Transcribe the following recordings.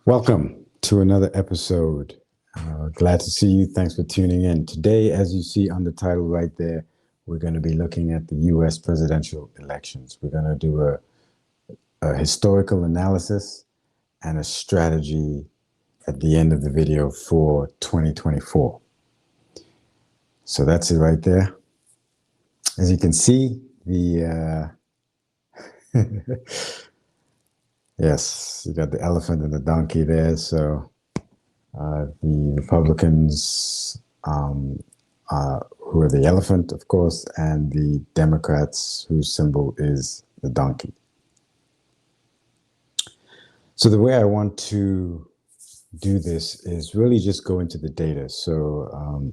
Welcome to another episode. Glad to see you. Thanks for tuning in. Today, as you see on the title right there, we're going to be looking at the US presidential elections. We're going to do a historical analysis and a strategy at the end of the video for 2024. So that's it right there. As you can see, yes, you got the elephant and the donkey there. So the Republicans, who are the elephant, of course, and the Democrats, whose symbol is the donkey. So the way I want to do this is really just go into the data. So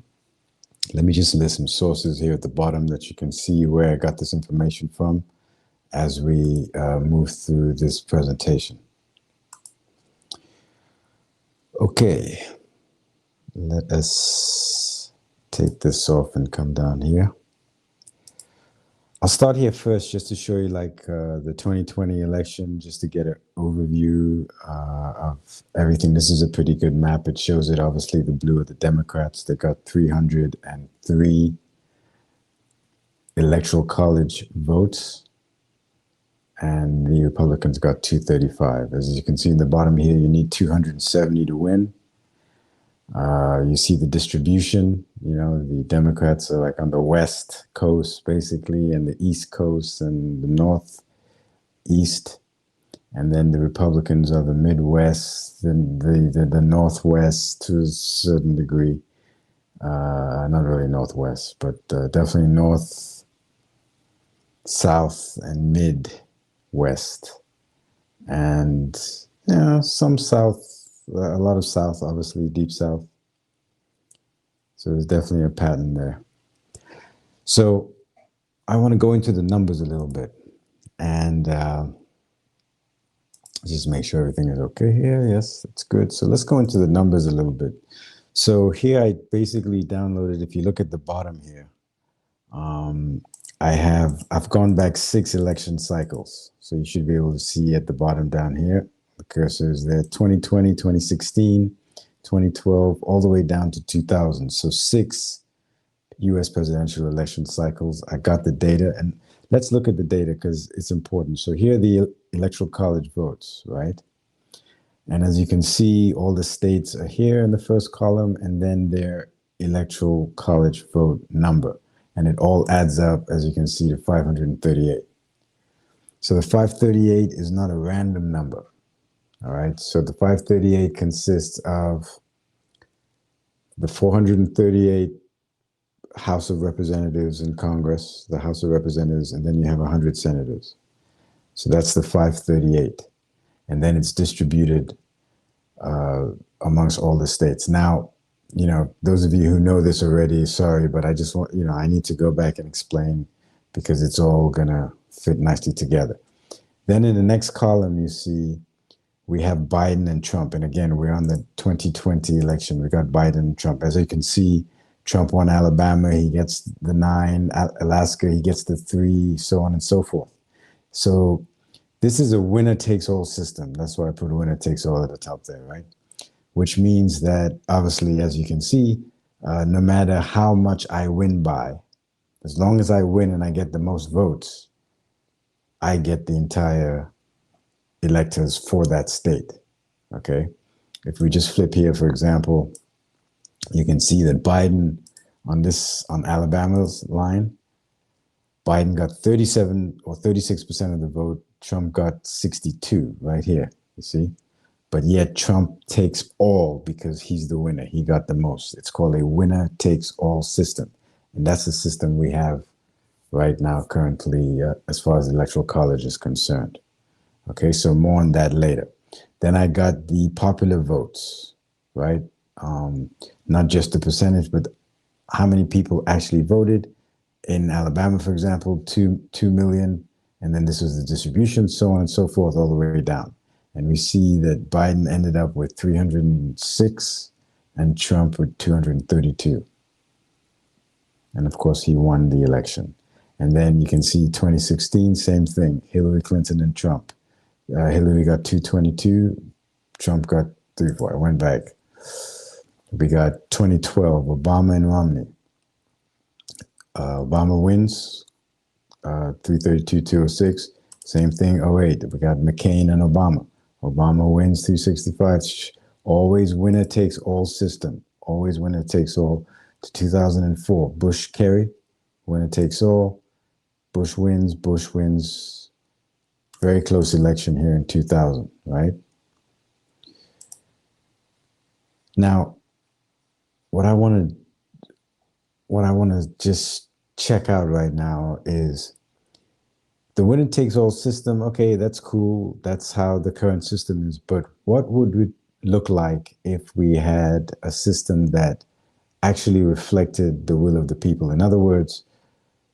let me just list some sources here at the bottom that you can see where I got this information from as we move through this presentation. Okay, let us take this off and come down here. I'll start here first just to show you the 2020 election, just to get an overview of everything. This is a pretty good map. It shows it, obviously, the blue are the Democrats. They got 303 electoral college votes, and the Republicans got 235. As you can see in the bottom here, you need 270 to win. You see the distribution, the Democrats are like on the West Coast, basically, and the East Coast and the Northeast. And then the Republicans are the Midwest and the Northwest to a certain degree. Not really Northwest, but definitely North, South, and Midwest. And, some South. A lot of South, obviously, deep South. So there's definitely a pattern there. So I want to go into the numbers a little bit and just make sure everything is okay here. Yes, it's good. So let's go into the numbers a little bit. So here I basically downloaded, if you look at the bottom here, I've gone back 6 election cycles. So you should be able to see at the bottom down here. The cursor is there, 2020, 2016, 2012, all the way down to 2000. So 6 US presidential election cycles. I got the data, and let's look at the data because it's important. So here are the electoral college votes, right? And as you can see, all the states are here in the first column, and then their electoral college vote number. And it all adds up, as you can see, to 538. So the 538 is not a random number. All right, so the 538 consists of the 438 House of Representatives in Congress, the House of Representatives, and then you have 100 senators. So that's the 538. And then it's distributed amongst all the states. Now, those of you who know this already, sorry, but I just want, I need to go back and explain because it's all going to fit nicely together. Then in the next column, you see we have Biden and Trump. And again, we're on the 2020 election. We got Biden and Trump. As you can see, Trump won Alabama. He gets the 9. Alaska, he gets the 3, so on and so forth. So this is a winner-takes-all system. That's why I put winner takes all at the top there, right? Which means that, obviously, as you can see, no matter how much I win by, as long as I win and I get the most votes, I get the entire electors for that state. Okay, if we just flip here, for example, you can see that Biden on Alabama's line, Biden got 37 or 36% of the vote. Trump got 62 right here, you see, but yet Trump takes all because he's the winner. He got the most. It's called a winner takes all system, and that's the system we have right now currently as far as the electoral college is concerned. Okay, so more on that later. Then I got the popular votes, right? Not just the percentage, but how many people actually voted. In Alabama, for example, 2 million. And then this was the distribution, so on and so forth, all the way down. And we see that Biden ended up with 306 and Trump with 232. And of course, he won the election. And then you can see 2016, same thing, Hillary Clinton and Trump. Hillary got 222, Trump got 3, 4. I went back. We got 2012, Obama and Romney. Obama wins, 332, 206. Same thing, 08. We got McCain and Obama. Obama wins, 365. Always winner takes all system. Always winner takes all. To 2004, Bush Kerry, winner takes all. Bush wins. Very close election here in 2000, right? Now, what I want to just check out right now is the winner takes all system. Okay, that's cool. That's how the current system is. But what would it look like if we had a system that actually reflected the will of the people? In other words,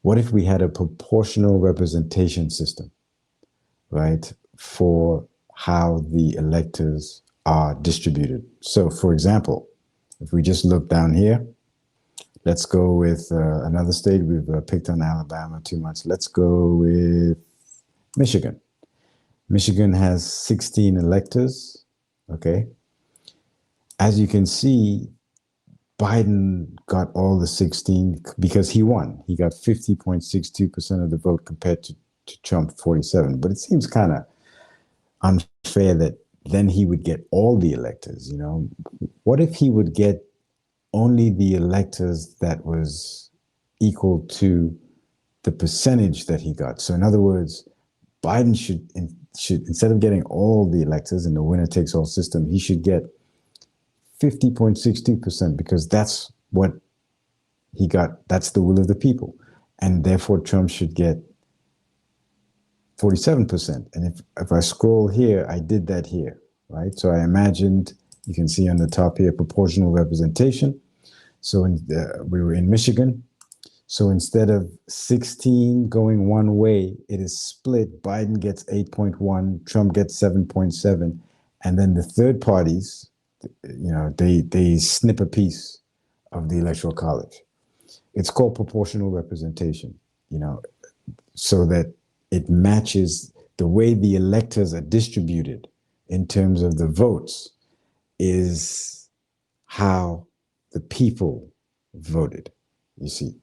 what if we had a proportional representation system, right, for how the electors are distributed? So, for example, if we just look down here, let's go with another state. We've picked on Alabama too much. Let's go with Michigan. Michigan has 16 electors, okay? As you can see, Biden got all the 16 because he won. He got 50.62% of the vote compared to Trump, 47. But it seems kind of unfair that then he would get all the electors, you know? What if he would get only the electors that was equal to the percentage that he got? So in other words, Biden should instead of getting all the electors in the winner takes all system, he should get 50.62% because that's what he got. That's the will of the people. And therefore Trump should get 47%. And if I scroll here, I did that here, right? So I imagined, you can see on the top here, proportional representation. So we were in Michigan. So instead of 16 going one way, it is split. Biden gets 8.1, Trump gets 7.7. And then the third parties, you know, they snip a piece of the Electoral College. It's called proportional representation, you know, so that it matches the way the electors are distributed in terms of the votes is how the people voted, you see.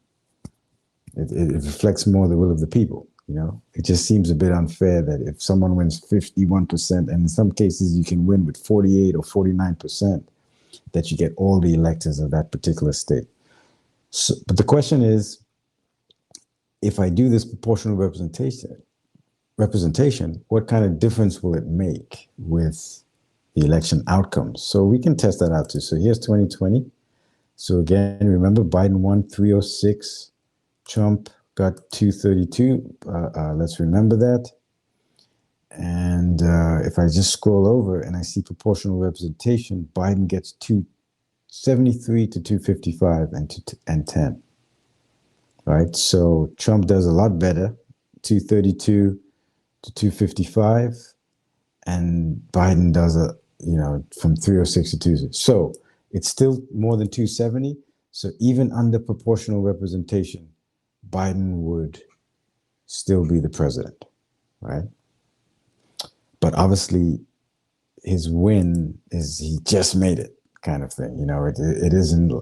It reflects more the will of the people, you know. It just seems a bit unfair that if someone wins 51%, and in some cases you can win with 48 or 49%, that you get all the electors of that particular state. So, but the question is, if I do this proportional representation, what kind of difference will it make with the election outcomes? So we can test that out too. So here's 2020. So again, remember Biden won 306. Trump got 232. Let's remember that. And if I just scroll over and I see proportional representation, Biden gets 273 to 255 and 10. Right? So Trump does a lot better, 232 to 255, and Biden does from 306 to 206. So it's still more than 270. So even under proportional representation, Biden would still be the president, right? But obviously, his win is he just made it kind of thing. You know, it isn't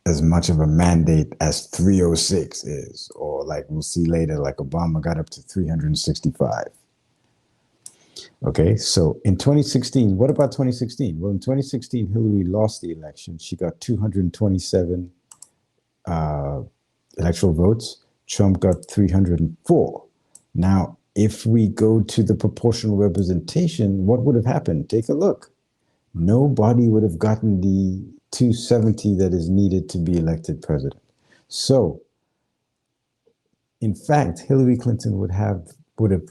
as much of a mandate as 306 is, or like we'll see later, like Obama got up to 365. Okay, so in 2016, what about 2016? Well, in 2016, Hillary lost the election. She got 227 electoral votes. Trump got 304. Now, if we go to the proportional representation, what would have happened? Take a look. Nobody would have gotten the 270 that is needed to be elected president. So, in fact, Hillary Clinton would have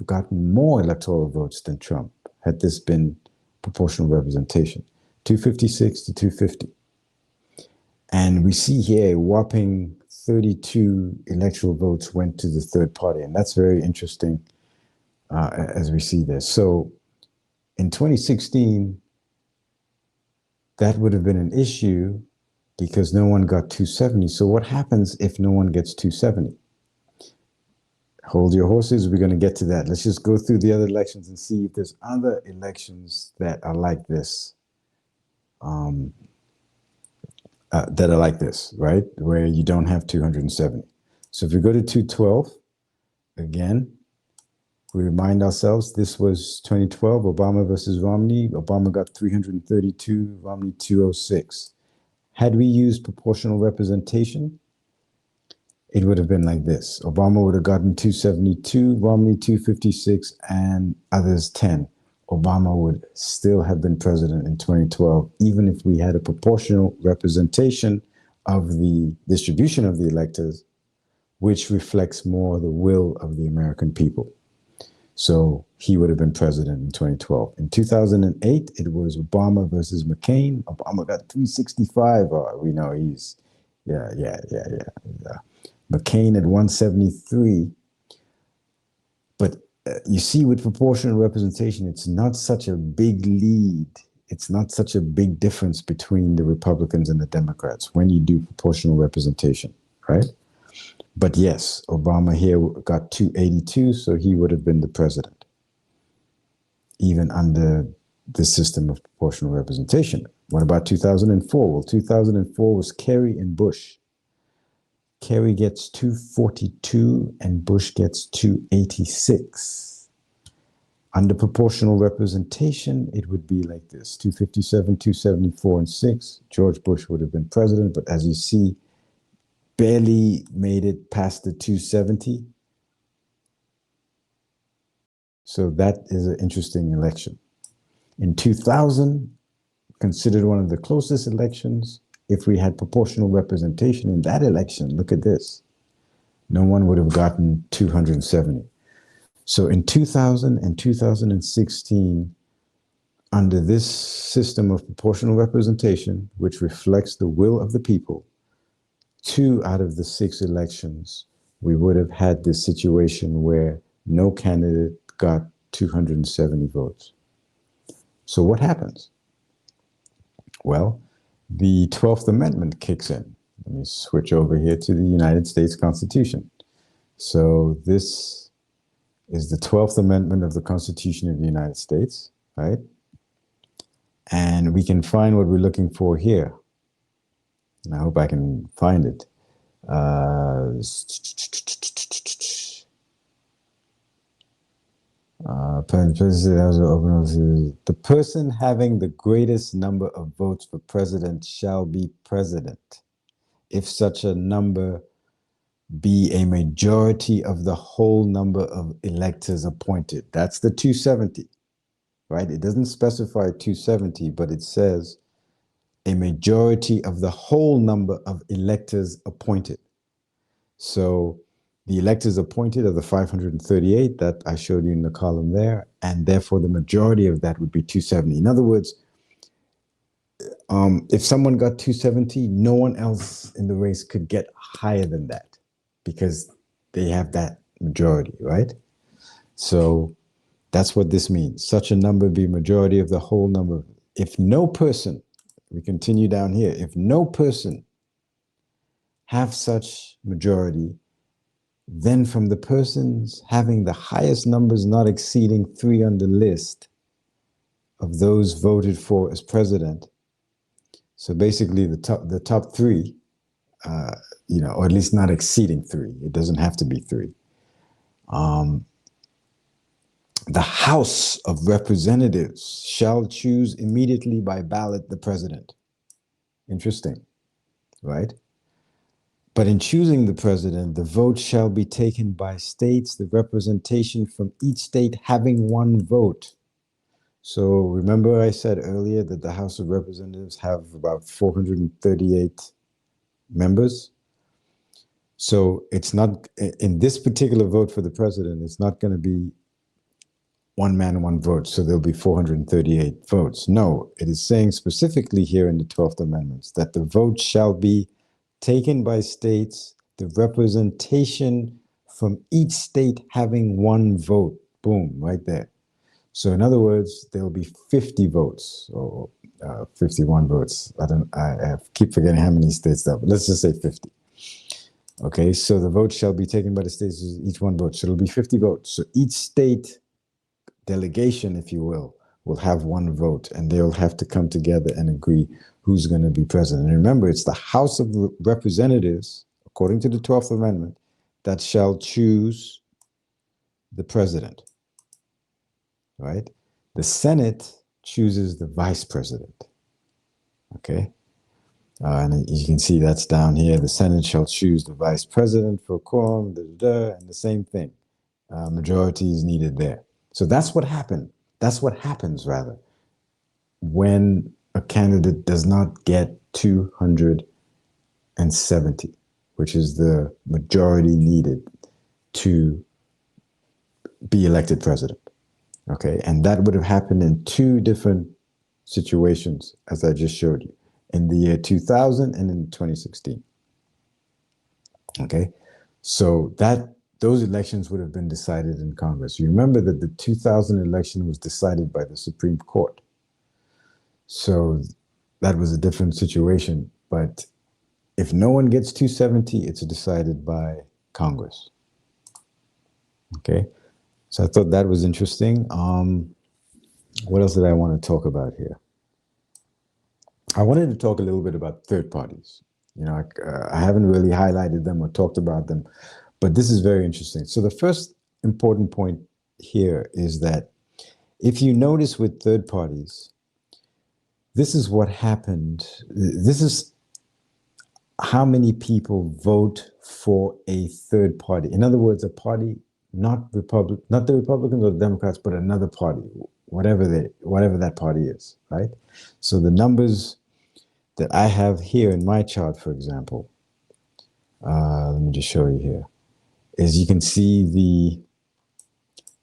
gotten more electoral votes than Trump had this been proportional representation, 256 to 250. And we see here a whopping 32 electoral votes went to the third party. And that's very interesting as we see this. So in 2016, that would have been an issue because no one got 270. So what happens if no one gets 270? Hold your horses. We're going to get to that. Let's just go through the other elections and see if there's other elections that are like this. Right? Where you don't have 270. So if we go to 212, again, we remind ourselves this was 2012, Obama versus Romney. Obama got 332, Romney 206. Had we used proportional representation, it would have been like this. Obama would have gotten 272, Romney 256, and others 10. Obama would still have been president in 2012, even if we had a proportional representation of the distribution of the electors, which reflects more the will of the American people. So he would have been president in 2012. In 2008, it was Obama versus McCain. Obama got 365. We know he's, yeah. McCain at 173. But you see, with proportional representation, it's not such a big lead. It's not such a big difference between the Republicans and the Democrats when you do proportional representation, right? But yes, Obama here got 282, so he would have been the president, even under the system of proportional representation. What about 2004? Well, 2004 was Kerry and Bush. Kerry gets 242 and Bush gets 286. Under proportional representation, it would be like this: 257, 274, and 6. George Bush would have been president, but as you see, barely made it past the 270. So that is an interesting election. In 2000, considered one of the closest elections. If we had proportional representation in that election, look at this. No one would have gotten 270. So in 2000 and 2016, under this system of proportional representation, which reflects the will of the people, 2 out of the 6 elections, we would have had this situation where no candidate got 270 votes. So what happens? Well, the 12th Amendment kicks in. Let me switch over here to the United States Constitution. So this is the 12th Amendment of the Constitution of the United States, right? And we can find what we're looking for here. And I hope I can find it. The person having the greatest number of votes for president shall be president, if such a number be a majority of the whole number of electors appointed. That's the 270, right? It doesn't specify 270, but it says a majority of the whole number of electors appointed. So the electors appointed are the 538 that I showed you in the column there, and therefore the majority of that would be 270. In other words, if someone got 270, no one else in the race could get higher than that because they have that majority, right? So that's what this means. Such a number be majority of the whole number. If no person, we continue down here, if no person have such majority, then from the persons having the highest numbers not exceeding 3 on the list of those voted for as president, so basically the top 3, or at least not exceeding 3. It doesn't have to be 3. The House of Representatives shall choose immediately by ballot the president. Interesting, right? But in choosing the president, the vote shall be taken by states, the representation from each state having 1 vote. So remember I said earlier that the House of Representatives have about 438 members. So it's not, in this particular vote for the president, it's not going to be 1 man, 1 vote. So there'll be 438 votes. No, it is saying specifically here in the 12th Amendment that the vote shall be taken by states, the representation from each state having 1 vote. Boom, right there. So in other words, there will be 50 votes or 51 votes. I keep forgetting how many states that, but let's just say 50. Okay, so the vote shall be taken by the states, each one vote. So it'll be 50 votes. So each state delegation, if you will have one vote, and they'll have to come together and agree who's going to be president. And remember, it's the House of Representatives, according to the 12th Amendment, that shall choose the president, right? The Senate chooses the vice president, okay? And you can see that's down here. The Senate shall choose the vice president for quorum, and the same thing. Majority is needed there. So that's what happened. That's what happens, rather, when a candidate does not get 270, which is the majority needed to be elected president. Okay, and that would have happened in two different situations, as I just showed you, in the year 2000 and in 2016. Okay, so those elections would have been decided in Congress. You remember that the 2000 election was decided by the Supreme Court. So that was a different situation. But if no one gets 270, it's decided by Congress. Okay, so I thought that was interesting. What else did I want to talk about here? I wanted to talk a little bit about third parties. You know, I haven't really highlighted them or talked about them, but this is very interesting. So the first important point here is that if you notice with third parties, this is what happened. This is how many people vote for a third party. In other words, a party not the Republicans or the Democrats, but another party, whatever that party is, right? So the numbers that I have here in my chart, for example, let me just show you here, is you can see the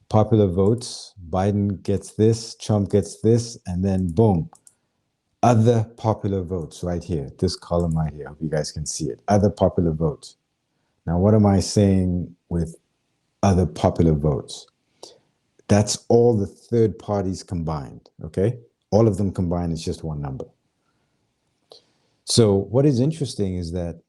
popular votes. Biden gets this, Trump gets this, and then boom, other popular votes right here, this column right here. I hope you guys can see it. Other popular votes. Now, what am I saying with other popular votes? That's all the third parties combined, okay? All of them combined is just one number. So what is interesting is that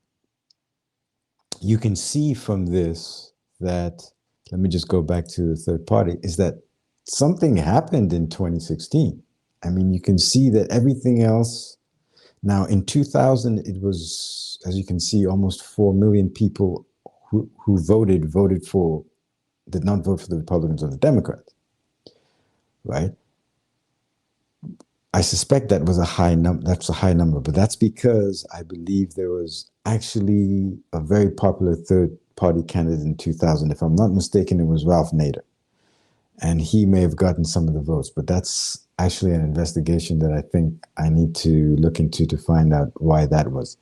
you can see from this that, let me just go back to the third party, is that something happened in 2016. I mean, you can see that everything else, now in 2000, it was, as you can see, almost 4 million people who voted for, did not vote for the Republicans or the Democrats, right? I suspect that was a high number. That's a high number, but that's because I believe there was actually a very popular third party candidate in 2000. If I'm not mistaken, it was Ralph Nader, and he may have gotten some of the votes. But that's actually an investigation that I think I need to look into to find out why that was.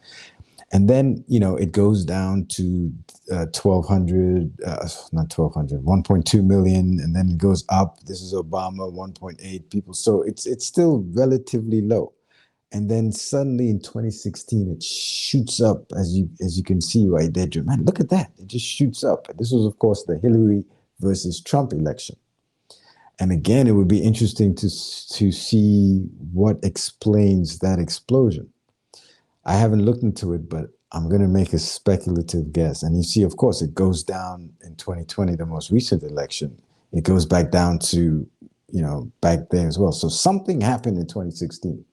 And then, you know, it goes down to 1.2 million, and then it goes up. This is Obama, 1.8 people. So it's still relatively low. And then suddenly in 2016, it shoots up, as you can see right there. Man, look at that. It just shoots up. This was, of course, the Hillary versus Trump election. And again, it would be interesting to see what explains that explosion. I haven't looked into it, but I'm going to make a speculative guess. And you see, of course, it goes down in 2020, the most recent election. It goes back down to, you know, back there as well. So something happened in 2016.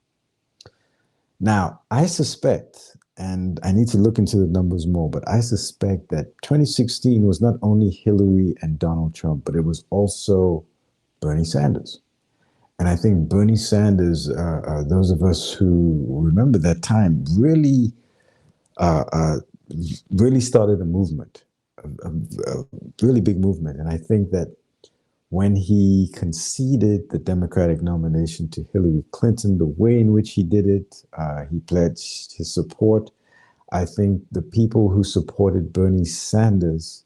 Now, I suspect, and I need to look into the numbers more, but I suspect that 2016 was not only Hillary and Donald Trump, but it was also Bernie Sanders. And I think Bernie Sanders, those of us who remember that time, really started a movement, a really big movement. And I think that when he conceded the Democratic nomination to Hillary Clinton, the way in which he did it, he pledged his support. I think the people who supported Bernie Sanders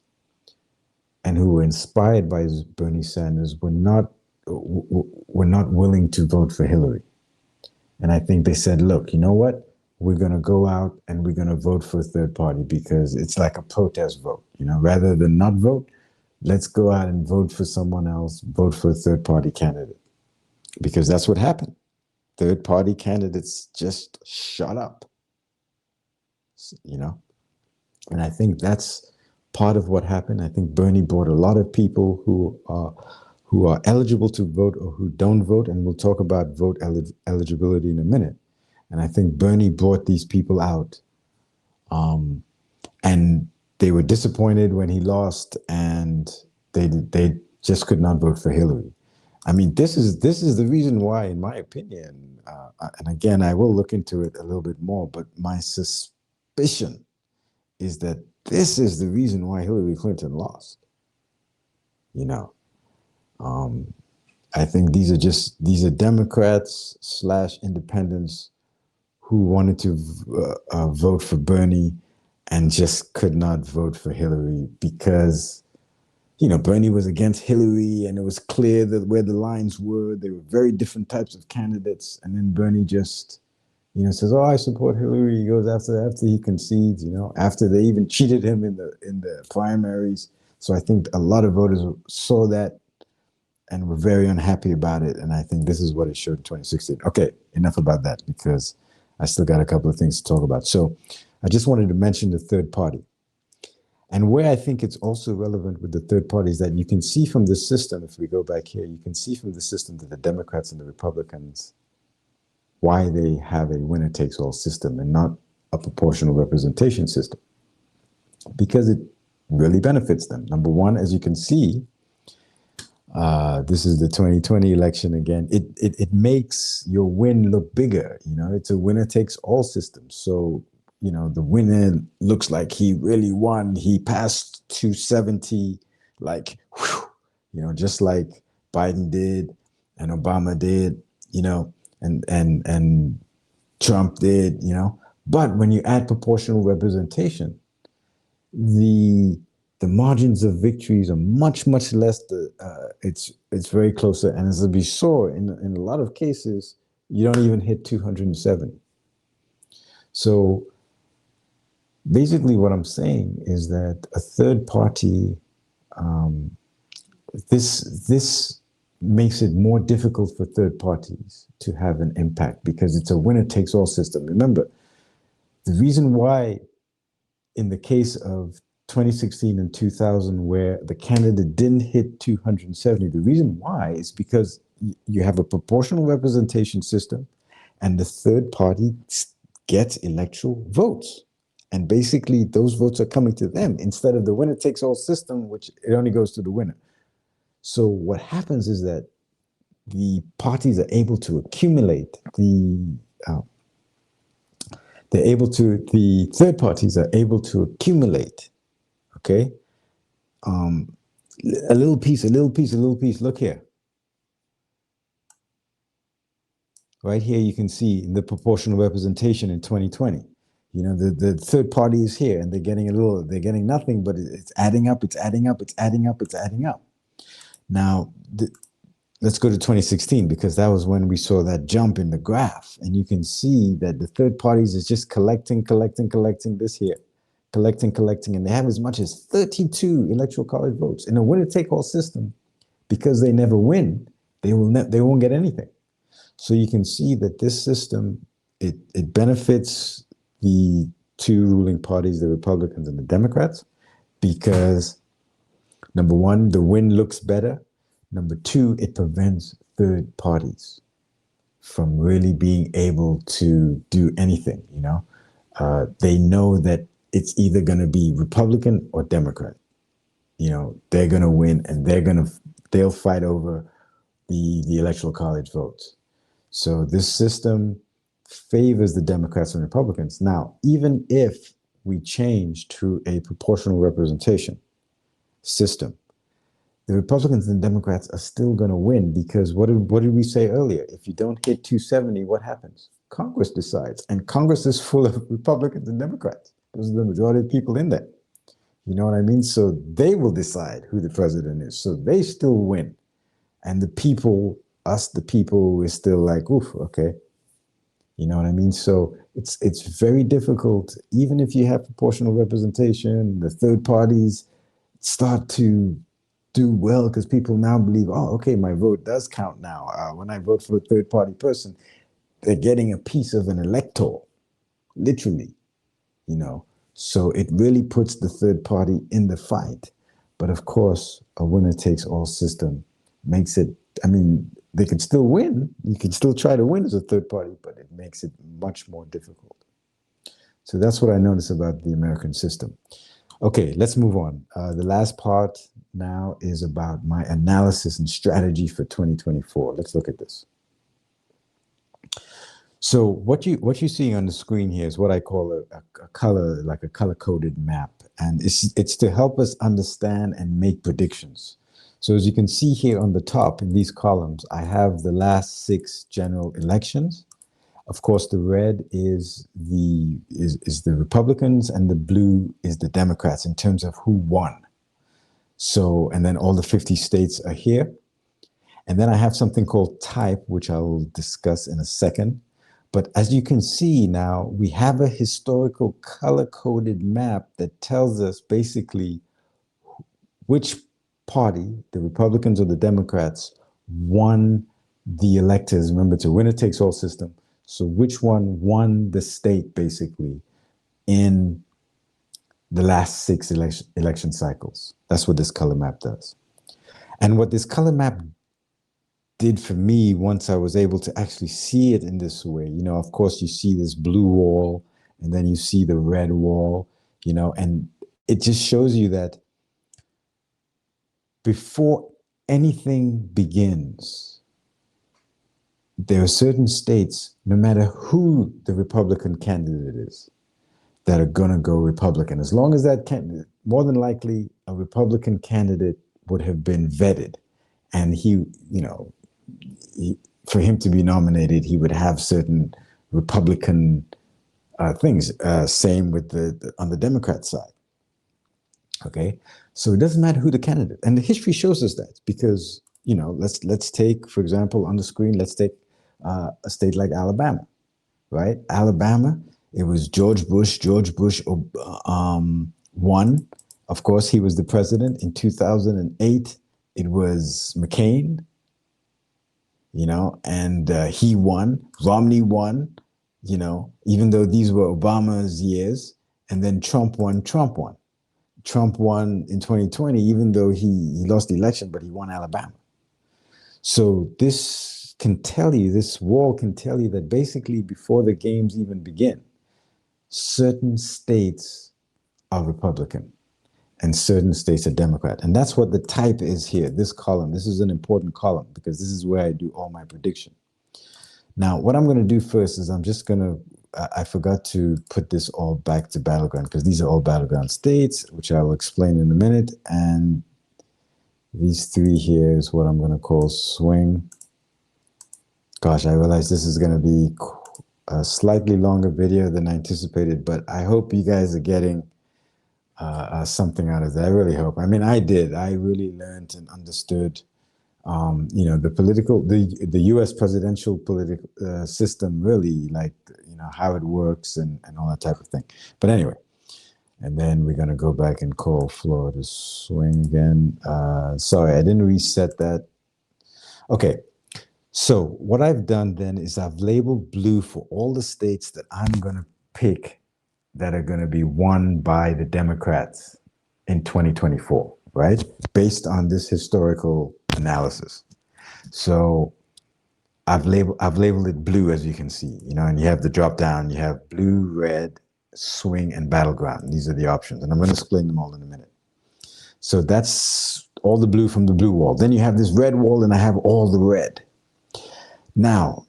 and who were inspired by Bernie Sanders were not willing to vote for Hillary. And I think they said, look, you know what? We're going to go out and we're going to vote for a third party because it's like a protest vote. You know, rather than not vote, let's go out and vote for someone else, vote for a third party candidate. Because that's what happened. Third party candidates just shut up, you know? And I think that's part of what happened. I think Bernie brought a lot of people who are eligible to vote or who don't vote, and we'll talk about vote eligibility in a minute. And I think Bernie brought these people out, and they were disappointed when he lost, and they just could not vote for Hillary. I mean, this is the reason why, in my opinion, and again, I will look into it a little bit more. But my suspicion is that this is the reason why Hillary Clinton lost. You know, I think these are Democrats slash independents who wanted to vote for Bernie and just could not vote for Hillary because Bernie was against Hillary, and it was clear that where the lines were, they were very different types of candidates. And then Bernie just says, "Oh, I support Hillary." He goes after he concedes, after they even cheated him in the primaries. So I think a lot of voters saw that and were very unhappy about it. And I think this is what it showed in 2016. Okay, enough about that because I still got a couple of things to talk about. So I just wanted to mention the third party. And where I think it's also relevant with the third party is that you can see from the system, if we go back here, you can see from the system that the Democrats and the Republicans, why they have a winner-takes-all system and not a proportional representation system. Because it really benefits them. Number one, as you can see, this is the 2020 election again. It makes your win look bigger. It's a winner-takes-all system. So the winner looks like he really won. He passed 270, like, whew, just like Biden did and Obama did, and Trump did, But when you add proportional representation, the margins of victories are much less. It's very closer, and as we saw in a lot of cases, you don't even hit 270. So basically, what I'm saying is that a third party, this makes it more difficult for third parties to have an impact because it's a winner-takes-all system. Remember, the reason why, in the case of 2016 and 2000, where the candidate didn't hit 270, the reason why is because you have a proportional representation system, and the third party gets electoral votes. And basically, those votes are coming to them instead of the winner-takes-all system, which it only goes to the winner. So what happens is that the parties are able to accumulate the third parties are able to accumulate, okay, a little piece. Look here. Right here, you can see the proportional representation in 2020. The third party is here, and they're getting nothing, but it's adding up. Now, let's go to 2016 because that was when we saw that jump in the graph, and you can see that the third parties is just collecting this here, collecting, and they have as much as 32 electoral college votes in a winner-take-all system. Because they never win, they won't get anything. So you can see that this system it benefits the two ruling parties, the Republicans and the Democrats, because number one, the win looks better. Number two, it prevents third parties from really being able to do anything. They know that it's either going to be Republican or Democrat. They're going to win, and they'll fight over the electoral college votes. So this system favors the Democrats and Republicans. Now, even if we change to a proportional representation system, the Republicans and Democrats are still going to win because what did we say earlier? If you don't hit 270, what happens? Congress decides, and Congress is full of Republicans and Democrats. Those are the majority of people in there. You know what I mean? So they will decide who the president is. So they still win. And the people, is still like, oof, okay. You know what I mean? So it's very difficult, even if you have proportional representation, the third parties start to do well because people now believe, oh, okay, my vote does count now. When I vote for a third party person, they're getting a piece of an electoral, literally, So it really puts the third party in the fight. But of course, a winner takes all system makes it, I mean, they can still win. You can still try to win as a third party, but it makes it much more difficult. So that's what I notice about the American system. Okay, let's move on. The last part now is about my analysis and strategy for 2024. Let's look at this. So what you're seeing on the screen here is what I call a color, like a color-coded map, and it's to help us understand and make predictions. So as you can see here on the top in these columns, I have the last 6 general elections. Of course, the red is the Republicans, and the blue is the Democrats in terms of who won. So, and then all the 50 states are here. And then I have something called type, which I will discuss in a second. But as you can see now, we have a historical color-coded map that tells us basically which party, the Republicans or the Democrats, won the electors. Remember, it's a winner-takes-all system. So which one won the state, basically, in the last 6 election cycles? That's what this color map does. And what this color map did for me, once I was able to actually see it in this way, you know, of course, you see this blue wall, and then you see the red wall, you know, and it just shows you that before anything begins, there are certain states, no matter who the Republican candidate is, that are going to go Republican. As long as that candidate, more than likely, a Republican candidate would have been vetted, and he, you know, for him to be nominated, he would have certain Republican things. Same with on the Democrat side. Okay, so it doesn't matter who the candidate, and the history shows us that, because, you know, let's take, for example, on the screen, let's take a state like Alabama, right? Alabama, it was George Bush. George Bush won. Of course, he was the president. In 2008, it was McCain, you know, and he won. Romney won, you know, even though these were Obama's years. And then Trump won. Trump won in 2020, even though he lost the election, but he won Alabama. So this can tell you, this wall can tell you that basically before the games even begin, certain states are Republican and certain states are Democrat. And that's what the type is here, this column. This is an important column because this is where I do all my prediction. Now, what I'm going to do first is I'm just going to, I forgot to put this all back to Battleground, because these are all Battleground states, which I will explain in a minute. And these 3 here is what I'm going to call swing. Gosh, I realize this is going to be a slightly longer video than I anticipated, but I hope you guys are getting something out of that. I really hope. I mean, I did. I really learned and understood, you know, the U.S. presidential political system, really, like, you know, how it works and all that type of thing. But anyway, and then we're going to go back and call Florida swing again. Sorry, I didn't reset that. Okay. So what I've done then is I've labeled blue for all the states that I'm going to pick that are going to be won by the Democrats in 2024, right? Based on this historical analysis. So I've labeled it blue, as you can see, you know, and you have the drop down, you have blue, red, swing, and battleground. These are the options, and I'm going to explain them all in a minute. So that's all the blue from the blue wall. Then you have this red wall, and I have all the red. Now,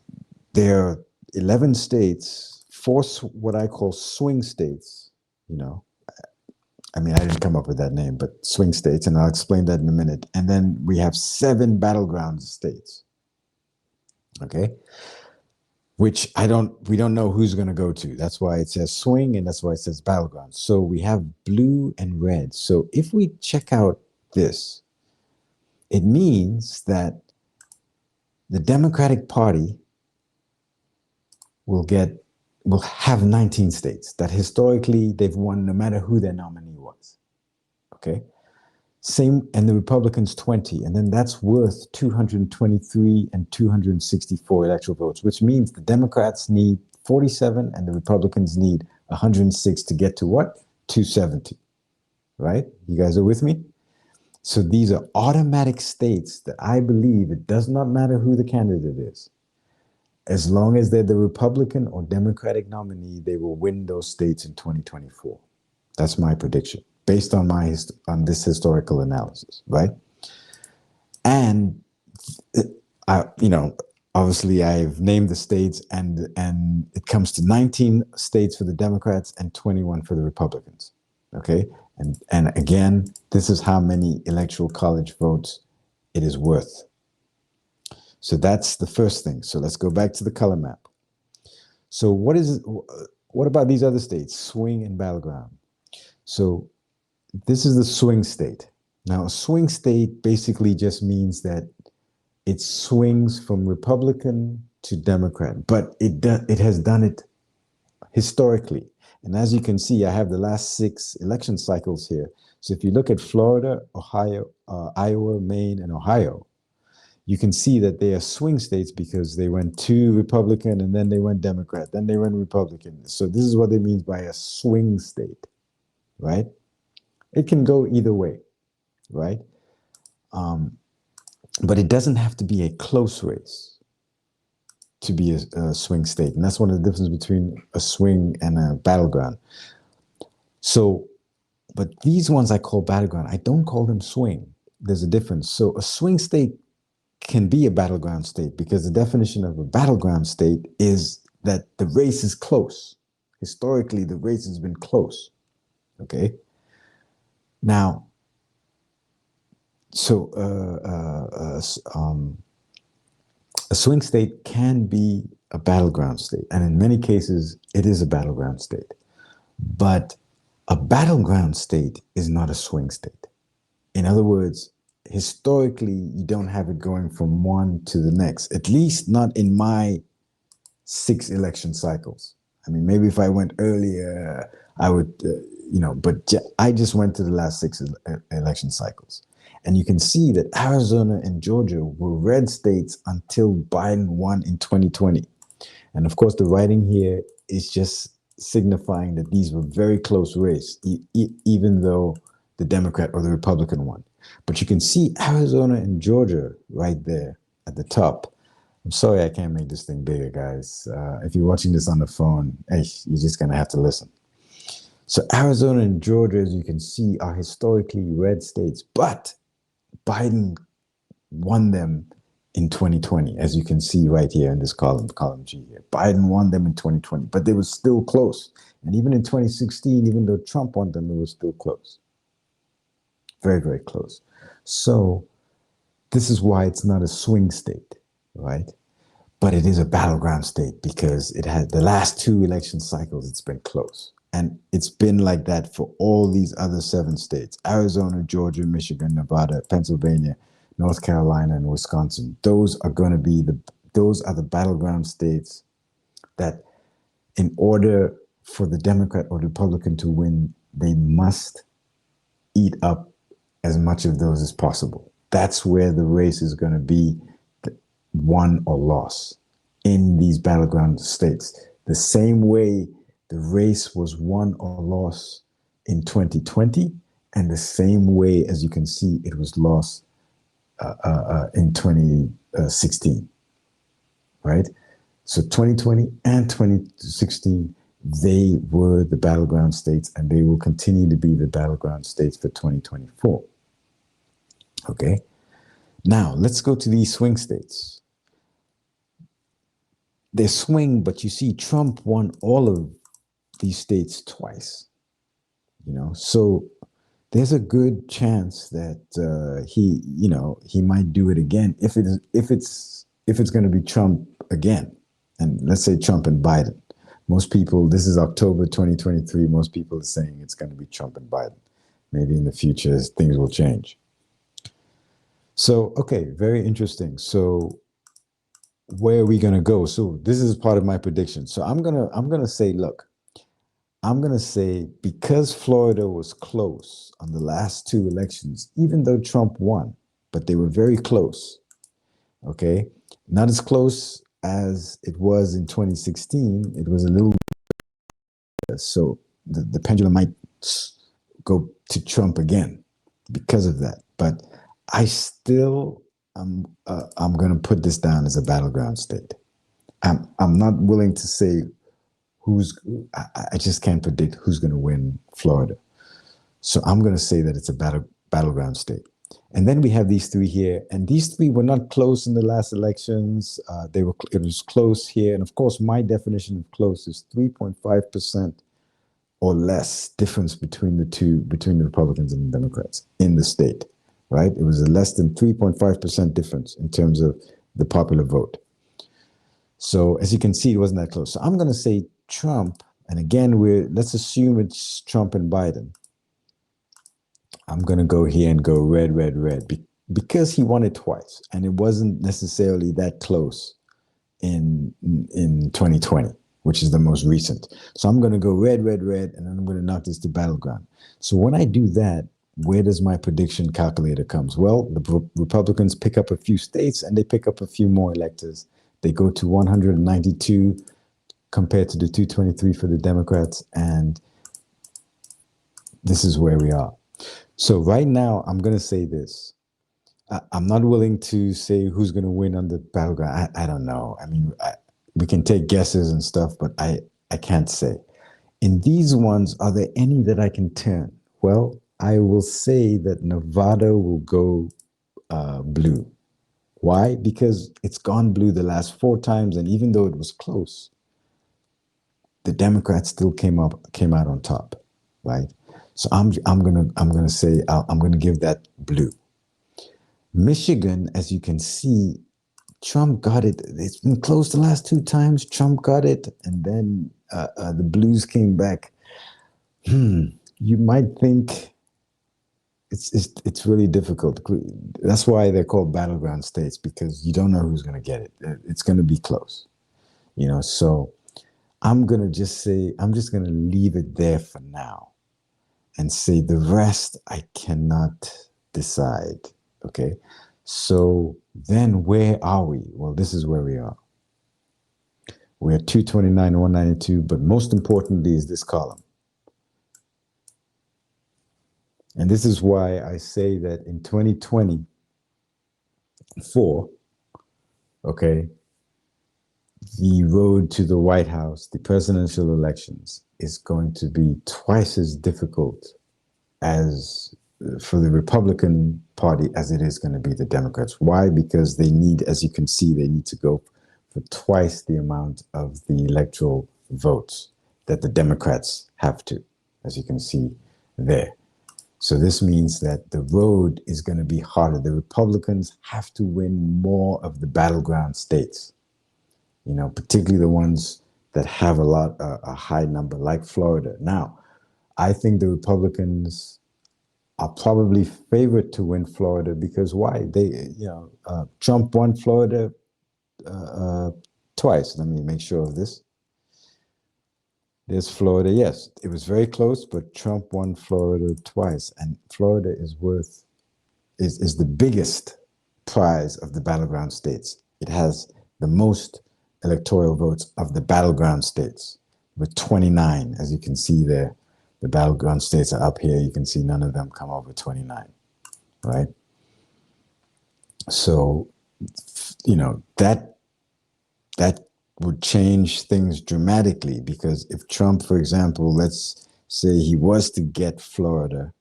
there are 11 states, 4 what I call swing states, you know. I mean, I didn't come up with that name, but swing states, and I'll explain that in a minute. And then we have 7 battleground states, okay, which we don't know who's going to go to. That's why it says swing, and that's why it says battleground. So we have blue and red. So if we check out this, it means that the Democratic Party will have 19 states that historically they've won no matter who their nominee was. Okay. Same, and the Republicans 20, and then that's worth 223 and 264 electoral votes, which means the Democrats need 47 and the Republicans need 106 to get to what? 270, right? You guys are with me? So these are automatic states that I believe it does not matter who the candidate is. As long as they're the Republican or Democratic nominee, they will win those states in 2024. That's my prediction based on on this historical analysis, right? And obviously I've named the states, and it comes to 19 states for the Democrats and 21 for the Republicans. Okay, and again, this is how many electoral college votes it is worth. So that's the first thing. So let's go back to the color map. So what about these other states, swing and battleground? So this is the swing state. Now, a swing state basically just means that it swings from Republican to Democrat, but it has done it historically. And as you can see, I have the last 6 election cycles here. So if you look at Florida, Ohio, Iowa, Maine, and Ohio, you can see that they are swing states because they went to Republican and then they went Democrat, then they went Republican. So this is what it means by a swing state, right? It can go either way, right? But it doesn't have to be a close race to be a swing state. And that's one of the differences between a swing and a battleground. So, but these ones I call battleground. I don't call them swing. There's a difference. So a swing state can be a battleground state because the definition of a battleground state is that the race is close. Historically, the race has been close. Okay. Now, so a swing state can be a battleground state, and in many cases, it is a battleground state. But a battleground state is not a swing state. In other words, historically, you don't have it going from one to the next, at least not in my 6 election cycles. I mean, maybe if I went earlier, I would, but I just went to the last 6 election cycles. And you can see that Arizona and Georgia were red states until Biden won in 2020. And of course, the writing here is just signifying that these were very close race, even though the Democrat or the Republican won. But you can see Arizona and Georgia right there at the top. I'm sorry I can't make this thing bigger, guys. If you're watching this on the phone, hey, you're just going to have to listen. So Arizona and Georgia, as you can see, are historically red states, but Biden won them in 2020, as you can see right here in this column G here. Biden won them in 2020, but they were still close. And even in 2016, even though Trump won them, it was still close. Very, very close. So this is why it's not a swing state, right? But it is a battleground state because it had the last 2 election cycles, it's been close. And it's been like that for all these other 7 states: Arizona, Georgia, Michigan, Nevada, Pennsylvania, North Carolina, and Wisconsin. Those are going to be those are the battleground states that, in order for the Democrat or Republican to win, they must eat up as much of those as possible. That's where the race is going to be won or lost in these battleground states. The same way the race was won or lost in 2020, and the same way, as you can see, it was lost in 2016, right? So 2020 and 2016, they were the battleground states, and they will continue to be the battleground states for 2024. Okay. Now let's go to these swing states. They swing, but you see Trump won all of these states twice, so there's a good chance that he might do it again if it's going to be Trump again. And let's say Trump and Biden. Most people, this is October 2023, most people are saying it's going to be Trump and Biden. Maybe in the future things will change. So, okay, very interesting. So where are we going to go? So this is part of my prediction. So I'm going to say, look, I'm going to say, because Florida was close on the last 2 elections, even though Trump won, but they were very close. Okay. Not as close as it was in 2016. It was a little, so the pendulum might go to Trump again because of that. But I still I'm going to put this down as a battleground state. I'm not willing to say who's. I just can't predict who's going to win Florida. So I'm going to say that it's a battleground state. And then we have these three here, and these three were not close in the last elections. It was close here, and of course, my definition of close is 3.5% or less difference between the Republicans and the Democrats in the state, right? It was a less than 3.5% difference in terms of the popular vote. So as you can see, it wasn't that close. So I'm going to say Trump, and again, let's assume it's Trump and Biden. I'm going to go here and go red, red, red, because he won it twice, and it wasn't necessarily that close in 2020, which is the most recent. So I'm going to go red, red, red, and then I'm going to knock this to battleground. So when I do that, where does my prediction calculator comes? Well, the Republicans pick up a few states, and they pick up a few more electors. They go to 192 compared to the 223 for the Democrats, and this is where we are. So right now, I'm going to say this. I'm not willing to say who's going to win on the battleground. I don't know. I mean, we can take guesses and stuff, but I can't say. In these ones, are there any that I can turn? Well, I will say that Nevada will go blue. Why? Because it's gone blue the last 4 times, and even though it was close, the Democrats still came out on top, right? So I'm gonna say I'm gonna give that blue. Michigan, as you can see, Trump got it. It's been close the last 2 times. Trump got it, and then the Blues came back. You might think it's really difficult. That's why they're called battleground states, because you don't know who's going to get it. It's going to be close, So I'm just going to leave it there for now, and say the rest I cannot decide. Okay, so then where are we? Well, this is where we are. We're at 229 and 192, but most importantly is this column. And this is why I say that in 2024, okay, the road to the White House, the presidential elections, is going to be twice as difficult as for the Republican Party as it is going to be the Democrats. Why? Because they need, as you can see, they need to go for twice the amount of the electoral votes that the Democrats have to, as you can see there. So this means that the road is going to be harder. The Republicans have to win more of the battleground states, particularly the ones that have a high number, like Florida. Now, I think the Republicans are probably favored to win Florida because why? Trump won Florida twice. Let me make sure of this. There's Florida. Yes, it was very close, but Trump won Florida twice, and Florida is the biggest prize of the battleground states. It has the most electoral votes of the battleground states, with 29, as you can see there. The battleground states are up here. You can see none of them come over 29, right? So, that would change things dramatically, because if Trump, for example, let's say he was to get Florida,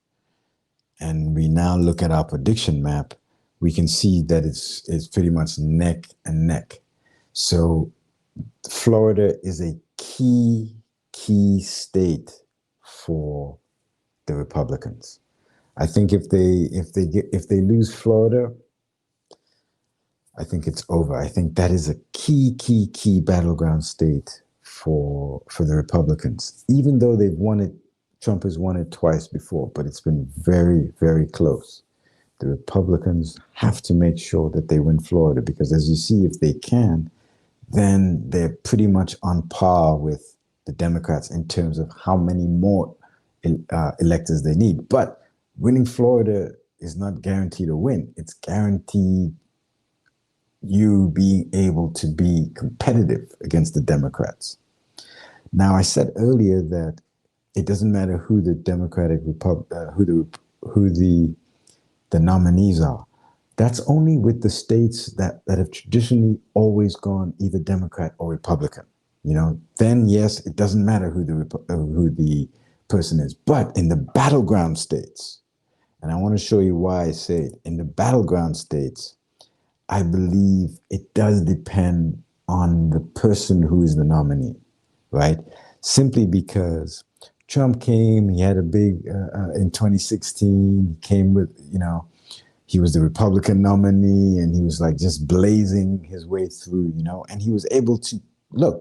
and we now look at our prediction map, we can see that it's pretty much neck and neck. So Florida is a key state for the Republicans. I think if they lose Florida, I think it's over. I think that is a key battleground state for the Republicans. Even though they've won it, Trump has won it twice before, but it's been very, very close. The Republicans have to make sure that they win Florida, because as you see, if they can, then they're pretty much on par with the Democrats in terms of how many more electors they need. But winning Florida is not guaranteed a win. It's guaranteed you being able to be competitive against the Democrats. Now, I said earlier that it doesn't matter who the Democratic who the nominees are. That's only with the states that have traditionally always gone either Democrat or Republican. Then yes, it doesn't matter who the person is. But in the battleground states, and I want to show you why I say it, in the battleground states, I believe it does depend on the person who is the nominee, right? Simply because Trump came, he had a big, in 2016, he came with, he was the Republican nominee and he was like just blazing his way through, and he was able to,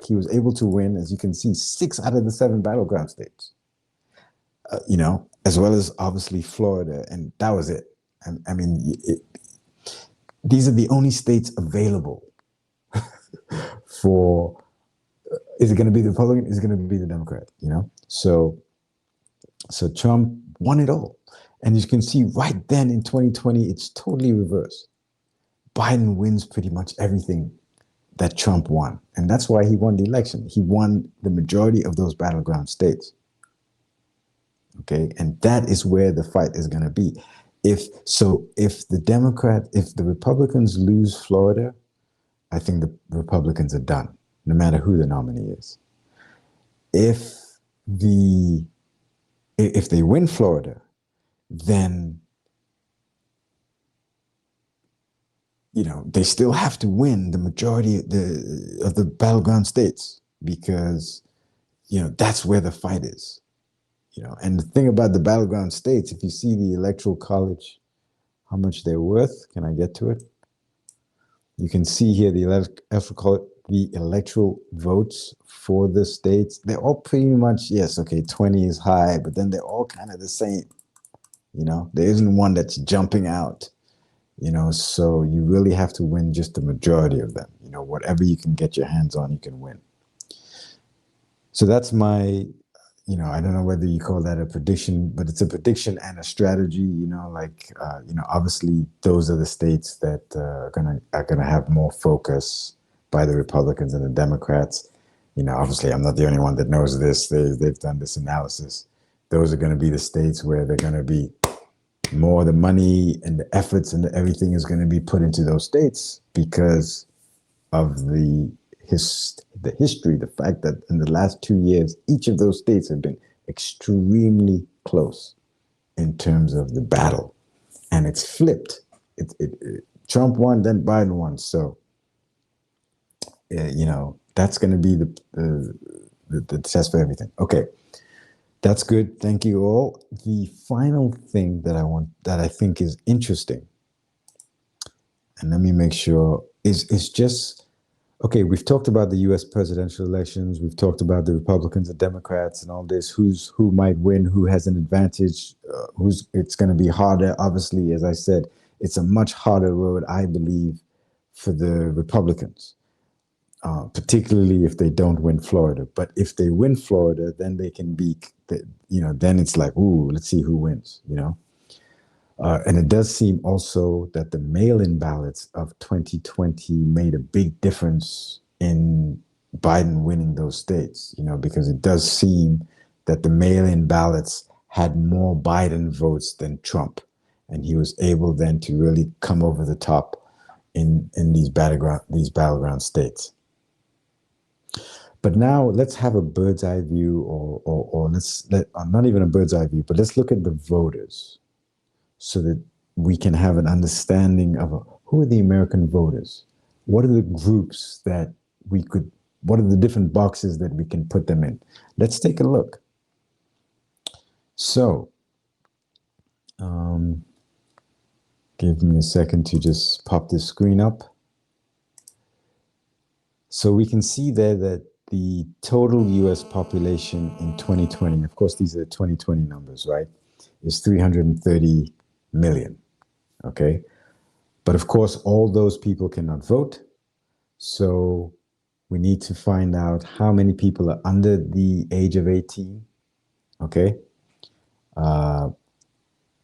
he was able to win, as you can see, 6 out of the 7 battleground states, as well as obviously Florida. And that was it. I mean, these are the only states available for, is it going to be the Republican? Is it going to be the Democrat? So Trump won it all. And you can see right then in 2020, it's totally reversed. Biden wins pretty much everything that Trump won. And that's why he won the election. He won the majority of those battleground states. Okay. And that is where the fight is going to be. If the Republicans lose Florida, I think the Republicans are done, no matter who the nominee is. If they win Florida, then they still have to win the majority of the battleground states, because that's where the fight is. And the thing about the battleground states, if you see the Electoral College, how much they're worth, can I get to it? You can see here the electoral votes for the states. They're all pretty much, yes, okay, 20 is high, but then they're all kind of the same. There isn't one that's jumping out. So you really have to win just the majority of them. Whatever you can get your hands on, you can win. So that's my, I don't know whether you call that a prediction, but it's a prediction and a strategy. Obviously those are the states that are gonna have more focus by the Republicans and the Democrats. Obviously I'm not the only one that knows this. They've done this analysis. Those are going to be the states where they're going to be more, the money and the efforts and everything is going to be put into those states because of the history, the fact that in the last 2 years, each of those states have been extremely close in terms of the battle. And it's flipped. Trump won, then Biden won. So, that's going to be the test for everything. Okay. That's good. Thank you all. The final thing that I think is interesting, and let me make sure, is just, okay, we've talked about the US presidential elections. We've talked about the Republicans and Democrats and all this, who might win, who has an advantage, it's going to be harder. Obviously, as I said, it's a much harder road, I believe, for the Republicans. Particularly if they don't win Florida. But if they win Florida, then they can be, then it's like, ooh, let's see who wins, And it does seem also that the mail-in ballots of 2020 made a big difference in Biden winning those states, because it does seem that the mail-in ballots had more Biden votes than Trump. And he was able then to really come over the top in these battleground states. But now let's have a bird's eye view, or not even a bird's eye view, but let's look at the voters so that we can have an understanding of who are the American voters? What are the groups that what are the different boxes that we can put them in? Let's take a look. So, give me a second to just pop this screen up. So we can see there that the total US population in 2020, of course, these are 2020 numbers, right, is 330 million, okay? But of course, all those people cannot vote. So we need to find out how many people are under the age of 18, okay?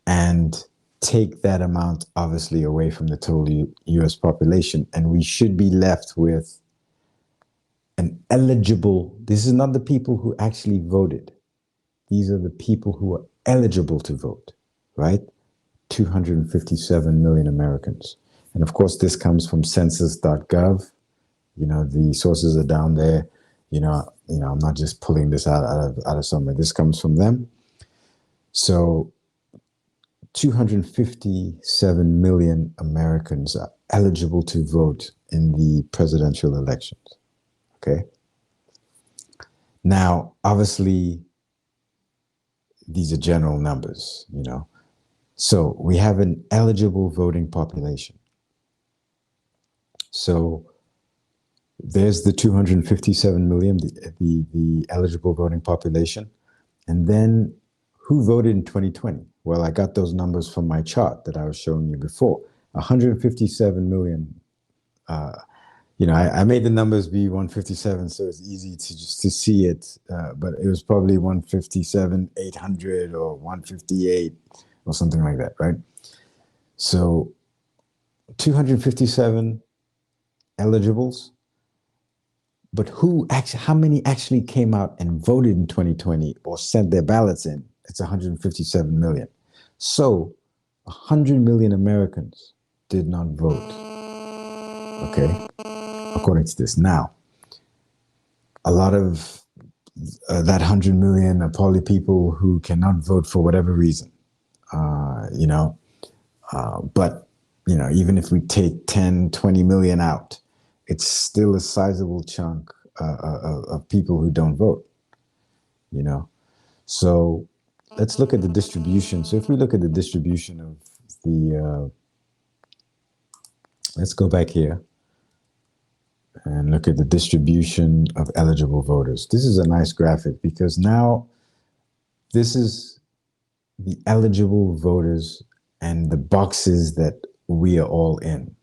And take that amount, obviously, away from the total US population. And we should be left with an eligible, this is not the people who actually voted. these are the people who are eligible to vote, right? 257 million Americans. And of course, this comes from census.gov. The sources are down there. I'm not just pulling this out of somewhere. This comes from them. So 257 million Americans are eligible to vote in the presidential elections. Okay. Now, obviously, these are general numbers, So we have an eligible voting population. So there's the 257 million, the eligible voting population. And then who voted in 2020? Well, I got those numbers from my chart that I was showing you before. 157 million. I made the numbers be 157, so it's easy to see it. But it was probably 157, 800, or 158, or something like that, right? So 257 eligibles. But how many actually came out and voted in 2020 or sent their ballots in? It's 157 million. So 100 million Americans did not vote. Okay, according to this. Now, a lot of that 100 million are probably people who cannot vote for whatever reason. But even if we take 10, 20 million out, it's still a sizable chunk of people who don't vote, So let's look at the distribution. So if we look at the distribution of let's go back here and look at the distribution of eligible voters. This is a nice graphic because now this is the eligible voters and the boxes that we are all in.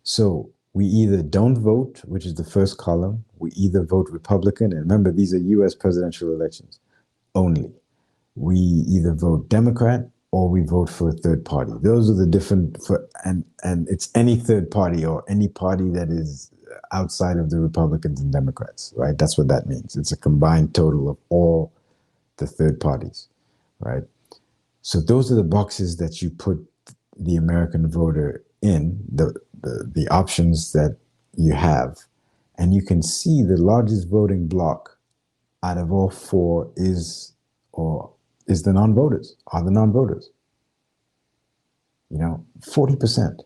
So we either don't vote, which is the first column. We either vote Republican. And remember, these are US presidential elections only. We either vote Democrat or we vote for a third party. Those are the different, and it's any third party or any party that is outside of the Republicans and Democrats, right? That's what that means. It's a combined total of all the third parties, right? So those are the boxes that you put the American voter in, the options that you have. And you can see the largest voting bloc out of all four is the non-voters, are the non-voters. 40%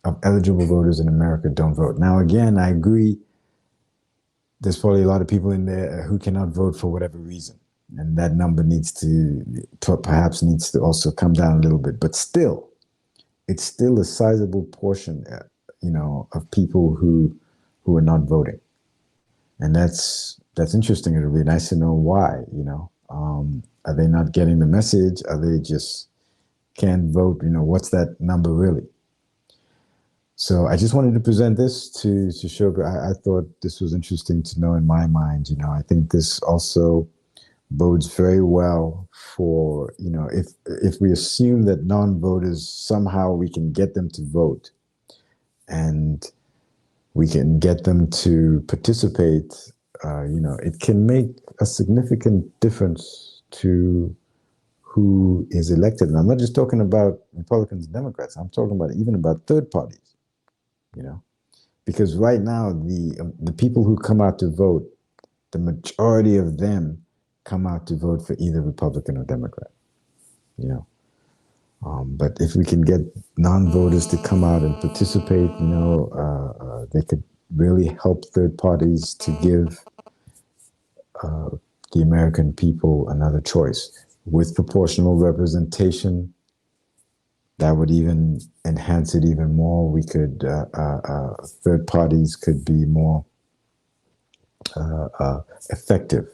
of eligible voters in America don't vote. Now, again, I agree, there's probably a lot of people in there who cannot vote for whatever reason. And that number perhaps needs to also come down a little bit. But still, it's still a sizable portion, of people who are not voting. And that's interesting. It'll be nice to know why, Are they not getting the message? Are they just can't vote? What's that number really? So I just wanted to present this to show. I thought this was interesting to know in my mind. I think this also bodes very well for, if we assume that non-voters, somehow we can get them to vote and we can get them to participate, it can make a significant difference to who is elected. And I'm not just talking about Republicans and Democrats. I'm talking about even about third parties, because right now the people who come out to vote, the majority of them come out to vote for either Republican or Democrat, But if we can get non-voters to come out and participate, they could really help third parties to give the American people another choice. With proportional representation, that would even enhance it even more. We could, third parties could be more effective.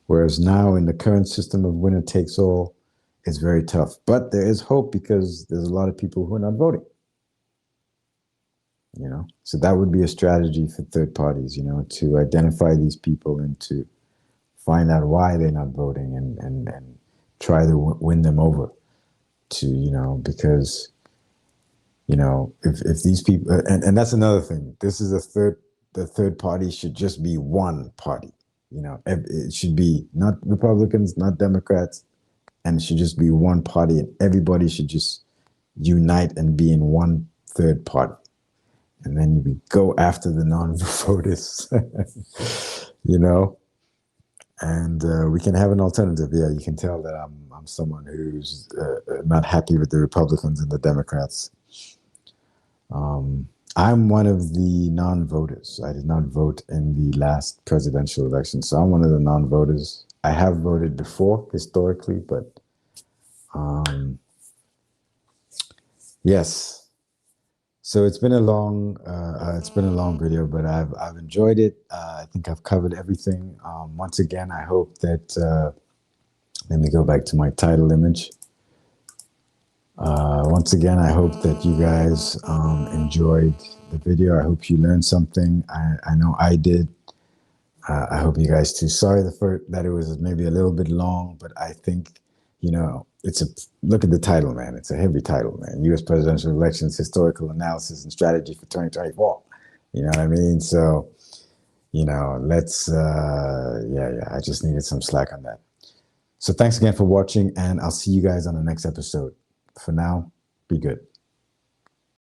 Whereas now in the current system of winner takes all, it's very tough. But there is hope because there's a lot of people who are not voting. So that would be a strategy for third parties, to identify these people and to find out why they're not voting and try to win them over to, because, if these people, and that's another thing, this is the third party should just be one party. It should be not Republicans, not Democrats, and it should just be one party, and everybody should just unite and be in one third party. And then we go after the non-voters, and we can have an alternative. Yeah, you can tell that I'm someone who's not happy with the Republicans and the Democrats. I'm one of the non-voters. I did not vote in the last presidential election, so I'm one of the non-voters. I have voted before historically, but yes. So it's been a long video, but I've enjoyed it. I think I've covered everything. Once again, I hope that let me go back to my title image. Once again, I hope that you guys enjoyed the video. I hope you learned something. I know I did. I hope you guys too. Sorry that it was maybe a little bit long, but I think, look at the title, man. It's a heavy title, man. U.S. presidential elections, historical analysis and strategy for 2024. You know what I mean? So, let's, I just needed some slack on that. So thanks again for watching, and I'll see you guys on the next episode. For now, be good.